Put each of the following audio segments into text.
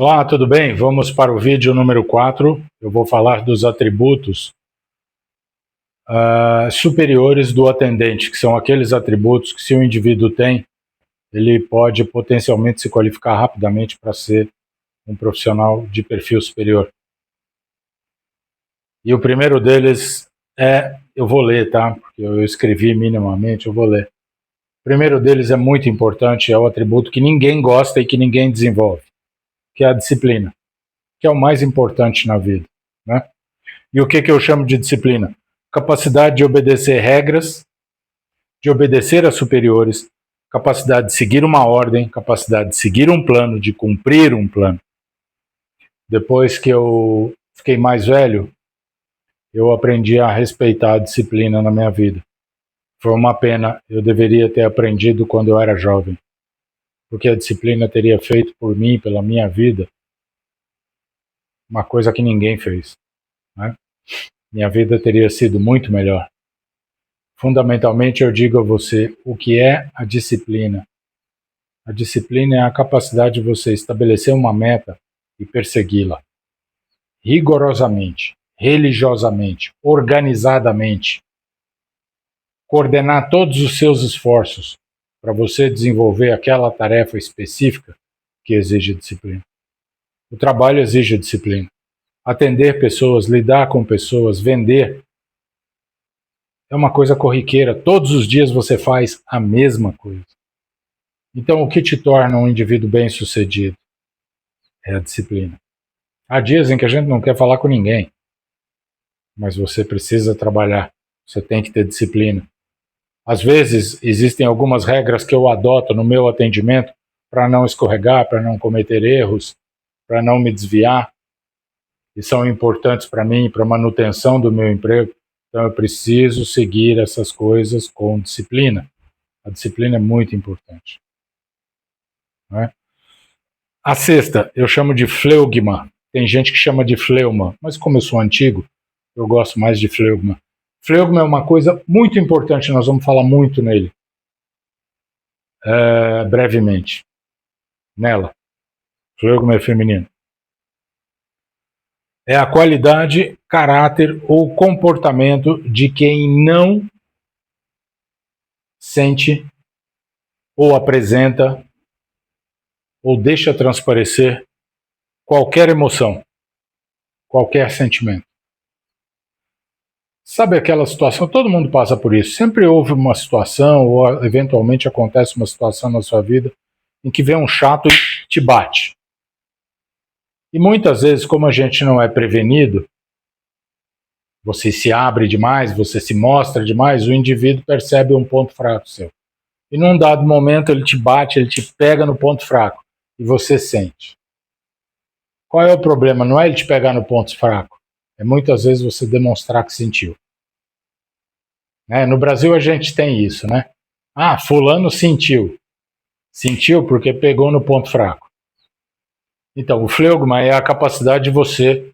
Olá, tudo bem? Vamos para o vídeo número 4. Eu vou falar dos atributos superiores do atendente, que são aqueles atributos que, se o indivíduo tem, ele pode potencialmente se qualificar rapidamente para ser um profissional de perfil superior. E o primeiro deles eu vou ler, tá? Porque eu escrevi minimamente, eu vou ler. O primeiro deles é muito importante, é o atributo que ninguém gosta e que ninguém desenvolve, que é a disciplina, que é o mais importante na vida, né? E o que eu chamo de disciplina? Capacidade de obedecer regras, de obedecer a superiores, capacidade de seguir uma ordem, capacidade de seguir um plano, de cumprir um plano. Depois que eu fiquei mais velho, eu aprendi a respeitar a disciplina na minha vida. Foi uma pena, eu deveria ter aprendido quando eu era jovem, porque a disciplina teria feito por mim, pela minha vida, uma coisa que ninguém fez, né? Minha vida teria sido muito melhor. Fundamentalmente, eu digo a você o que é a disciplina. A disciplina é a capacidade de você estabelecer uma meta e persegui-la rigorosamente, religiosamente, organizadamente. Coordenar todos os seus esforços para você desenvolver aquela tarefa específica que exige disciplina. O trabalho exige disciplina. Atender pessoas, lidar com pessoas, vender, é uma coisa corriqueira. Todos os dias você faz a mesma coisa. Então, o que te torna um indivíduo bem-sucedido é a disciplina. Há dias em que a gente não quer falar com ninguém, mas você precisa trabalhar. Você tem que ter disciplina. Às vezes, existem algumas regras que eu adoto no meu atendimento para não escorregar, para não cometer erros, para não me desviar, e são importantes para mim, para a manutenção do meu emprego. Então, eu preciso seguir essas coisas com disciplina. A disciplina é muito importante, não é? A sexta, eu chamo de fleugma. Tem gente que chama de fleuma, mas como eu sou antigo, eu gosto mais de fleugma. Fleugma é uma coisa muito importante, nós vamos falar muito nele, brevemente, nela. Fleugma é feminino. É a qualidade, caráter ou comportamento de quem não sente ou apresenta ou deixa transparecer qualquer emoção, qualquer sentimento. Sabe aquela situação? Todo mundo passa por isso. Sempre houve uma situação, ou eventualmente acontece uma situação na sua vida, em que vem um chato e te bate. E muitas vezes, como a gente não é prevenido, você se abre demais, você se mostra demais, o indivíduo percebe um ponto fraco seu. E num dado momento ele te bate, ele te pega no ponto fraco. E você sente. Qual é o problema? Não é ele te pegar no ponto fraco. É muitas vezes você demonstrar que sentiu. No Brasil a gente tem isso, né? Ah, fulano sentiu. Sentiu porque pegou no ponto fraco. Então, o fleugma é a capacidade de você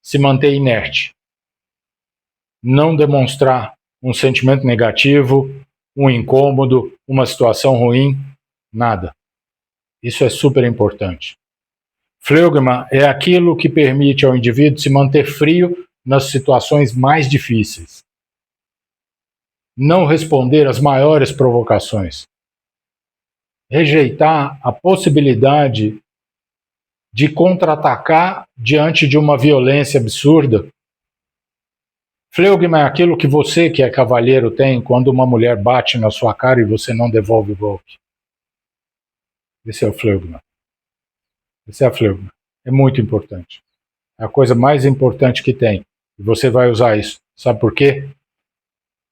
se manter inerte. Não demonstrar um sentimento negativo, um incômodo, uma situação ruim, nada. Isso é super importante. Fleugma é aquilo que permite ao indivíduo se manter frio nas situações mais difíceis. Não responder às maiores provocações. Rejeitar a possibilidade de contra-atacar diante de uma violência absurda. Fleugma é aquilo que você, que é cavalheiro, tem quando uma mulher bate na sua cara e você não devolve o golpe. Esse é o fleugma. Esse é a fleugma. É muito importante. É a coisa mais importante que tem. E você vai usar isso. Sabe por quê?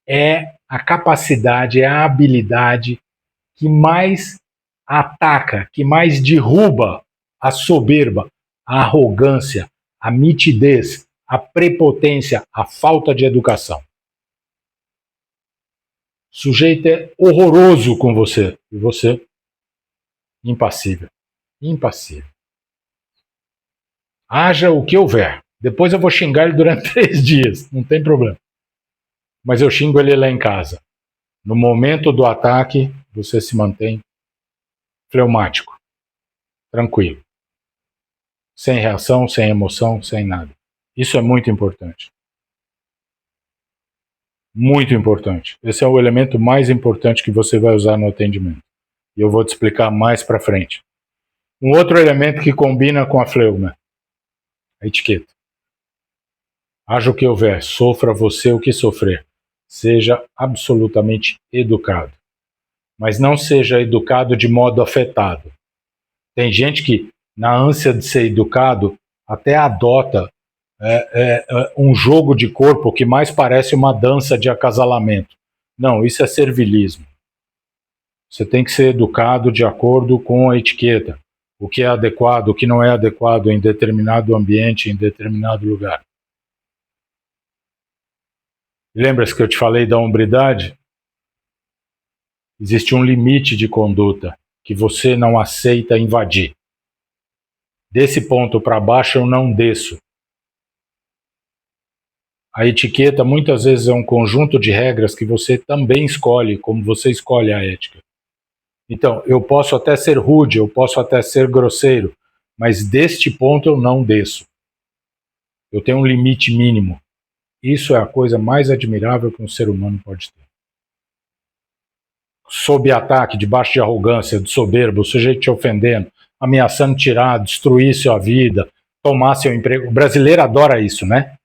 É a capacidade, é a habilidade que mais ataca, que mais derruba a soberba, a arrogância, a mitidez, a prepotência, a falta de educação. O sujeito é horroroso com você e você impassível. Impassível. Haja o que houver. Depois eu vou xingar ele durante 3 dias, não tem problema. Mas eu xingo ele lá em casa. No momento do ataque, você se mantém fleumático, tranquilo. sem reação, sem emoção, sem nada. Isso é muito importante. Muito importante. Esse é o elemento mais importante que você vai usar no atendimento. E eu vou te explicar mais para frente. Um outro elemento que combina com a fleuma, a etiqueta. Haja o que houver, sofra você o que sofrer. Seja absolutamente educado. Mas não seja educado de modo afetado. Tem gente que, na ânsia de ser educado, até adota um jogo de corpo que mais parece uma dança de acasalamento. Não, isso é servilismo. Você tem que ser educado de acordo com a etiqueta. O que é adequado, o que não é adequado em determinado ambiente, em determinado lugar. Lembra-se que eu te falei da hombridade? Existe um limite de conduta que você não aceita invadir. Desse ponto para baixo eu não desço. A etiqueta muitas vezes é um conjunto de regras que você também escolhe, como você escolhe a ética. Então, eu posso até ser rude, eu posso até ser grosseiro, mas deste ponto eu não desço. Eu tenho um limite mínimo. Isso é a coisa mais admirável que um ser humano pode ter. Sob ataque, debaixo de arrogância, de soberbo, o sujeito te ofendendo, ameaçando tirar, destruir sua vida, tomar seu emprego. O brasileiro adora isso, né?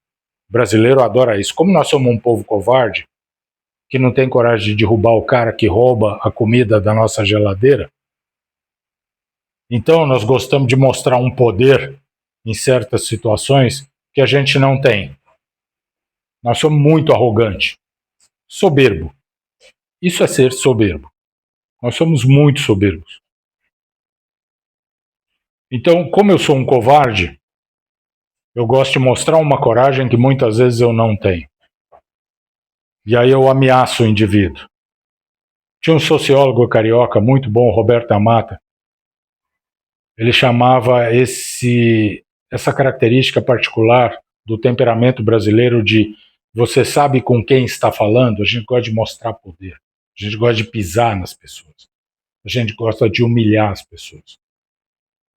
O brasileiro adora isso. Como nós somos um povo covarde, que não tem coragem de derrubar o cara que rouba a comida da nossa geladeira, então nós gostamos de mostrar um poder em certas situações que a gente não tem. Nós somos muito arrogantes, soberbo. Isso é ser soberbo. Nós somos muito soberbos. Então, como eu sou um covarde, eu gosto de mostrar uma coragem que muitas vezes eu não tenho. E aí eu ameaço o indivíduo. Tinha um sociólogo carioca muito bom, Roberto Amata. Ele chamava essa característica particular do temperamento brasileiro de você sabe com quem está falando. A gente gosta de mostrar poder. A gente gosta de pisar nas pessoas. A gente gosta de humilhar as pessoas.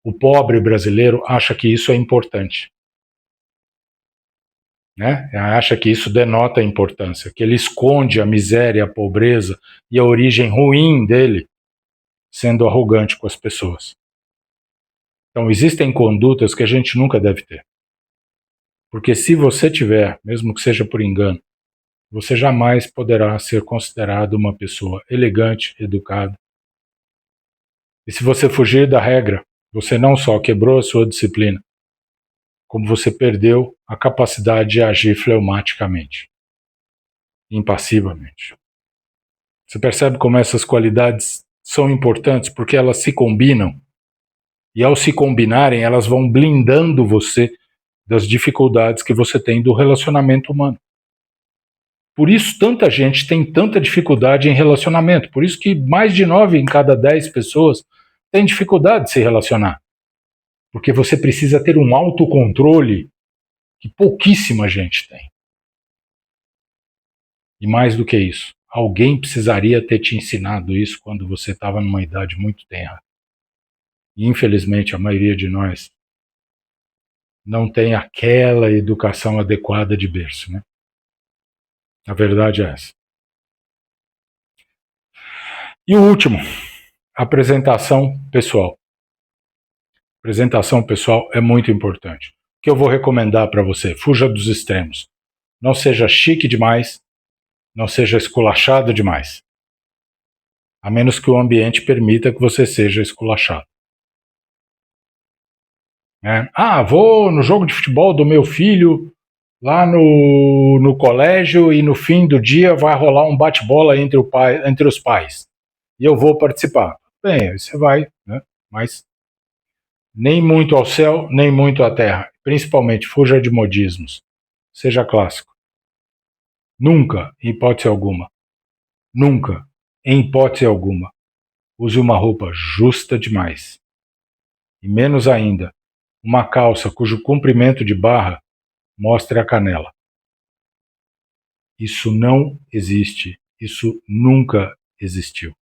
O pobre brasileiro acha que isso é importante. Né? Acha que isso denota a importância, que ele esconde a miséria, a pobreza e a origem ruim dele, sendo arrogante com as pessoas. Então, existem condutas que a gente nunca deve ter. Porque se você tiver, mesmo que seja por engano, você jamais poderá ser considerado uma pessoa elegante, educada. E se você fugir da regra, você não só quebrou a sua disciplina, como você perdeu a capacidade de agir fleumaticamente, impassivamente. Você percebe como essas qualidades são importantes porque elas se combinam e ao se combinarem elas vão blindando você das dificuldades que você tem do relacionamento humano. Por isso tanta gente tem tanta dificuldade em relacionamento, por isso que mais de 9 em cada 10 pessoas têm dificuldade de se relacionar. Porque você precisa ter um autocontrole que pouquíssima gente tem. E mais do que isso, alguém precisaria ter te ensinado isso quando você estava numa idade muito tenra. E infelizmente a maioria de nós não tem aquela educação adequada de berço, né? A verdade é essa. E o último, apresentação pessoal. Apresentação pessoal é muito importante. O que eu vou recomendar para você? Fuja dos extremos. Não seja chique demais, não seja esculachado demais. A menos que o ambiente permita que você seja esculachado. Vou no jogo de futebol do meu filho lá no colégio e no fim do dia vai rolar um bate-bola entre os pais. E eu vou participar. Bem, aí você vai, né? Mas nem muito ao céu, nem muito à terra. Principalmente, fuja de modismos. Seja clássico. Nunca, em hipótese alguma, nunca, em hipótese alguma, use uma roupa justa demais. E menos ainda, uma calça cujo comprimento de barra mostre a canela. Isso não existe. Isso nunca existiu.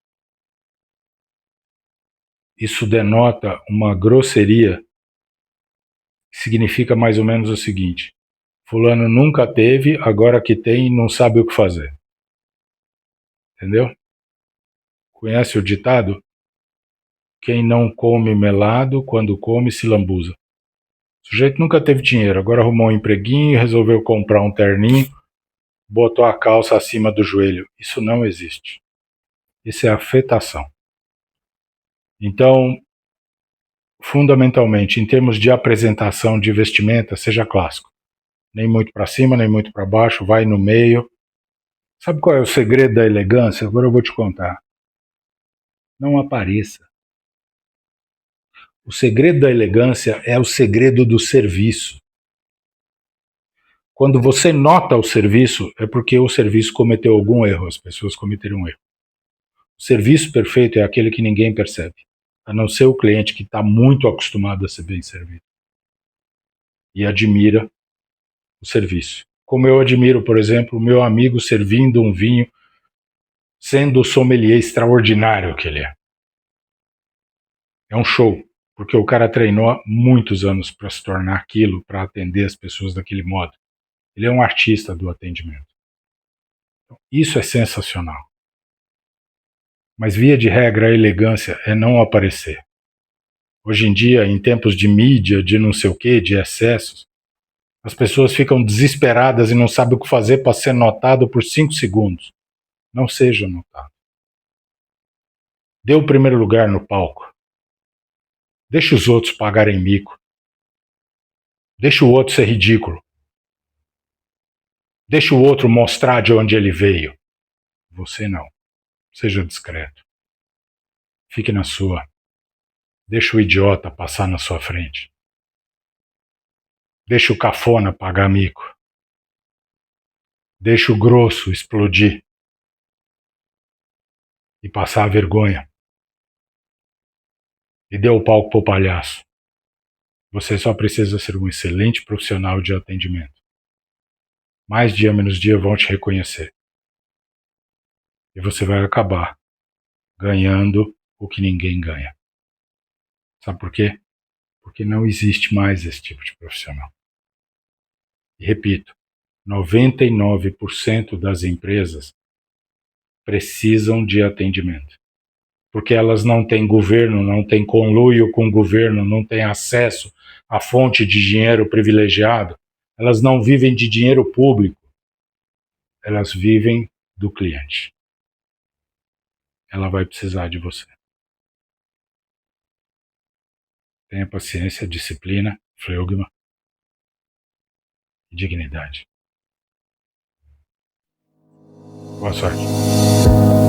Isso denota uma grosseria Significa mais ou menos o seguinte: fulano nunca teve, agora que tem, não sabe o que fazer. Entendeu? Conhece o ditado? Quem não come melado, quando come, se lambuza. O sujeito nunca teve dinheiro, agora arrumou um empreguinho, resolveu comprar um terninho, botou a calça acima do joelho. Isso não existe. Isso é afetação. Então, fundamentalmente, em termos de apresentação de vestimenta, seja clássico. Nem muito para cima, nem muito para baixo, vai no meio. Sabe qual é o segredo da elegância? Agora eu vou te contar. Não apareça. O segredo da elegância é o segredo do serviço. Quando você nota o serviço, é porque o serviço cometeu algum erro, as pessoas cometeram um erro. O serviço perfeito é aquele que ninguém percebe, a não ser o cliente que está muito acostumado a ser bem servido e admira o serviço. Como eu admiro, por exemplo, o meu amigo servindo um vinho, sendo o sommelier extraordinário que ele é. É um show, porque o cara treinou há muitos anos para se tornar aquilo, para atender as pessoas daquele modo. Ele é um artista do atendimento. Então, isso é sensacional. Mas, via de regra, a elegância é não aparecer. Hoje em dia, em tempos de mídia, de não sei o quê, de excessos, as pessoas ficam desesperadas e não sabem o que fazer para ser notado por 5 segundos. Não seja notado. Dê o primeiro lugar no palco. Deixe os outros pagarem mico. Deixe o outro ser ridículo. Deixe o outro mostrar de onde ele veio. Você não. Seja discreto. Fique na sua. Deixe o idiota passar na sua frente. Deixe o cafona pagar mico. Deixe o grosso explodir e passar a vergonha. E dê o palco pro palhaço. Você só precisa ser um excelente profissional de atendimento. Mais dia menos dia vão te reconhecer. E você vai acabar ganhando o que ninguém ganha. Sabe por quê? Porque não existe mais esse tipo de profissional. E repito, 99% das empresas precisam de atendimento. Porque elas não têm governo, não têm conluio com o governo, não têm acesso à fonte de dinheiro privilegiado. Elas não vivem de dinheiro público. Elas vivem do cliente. Ela vai precisar de você. Tenha paciência, disciplina, fleugma e dignidade. Boa sorte.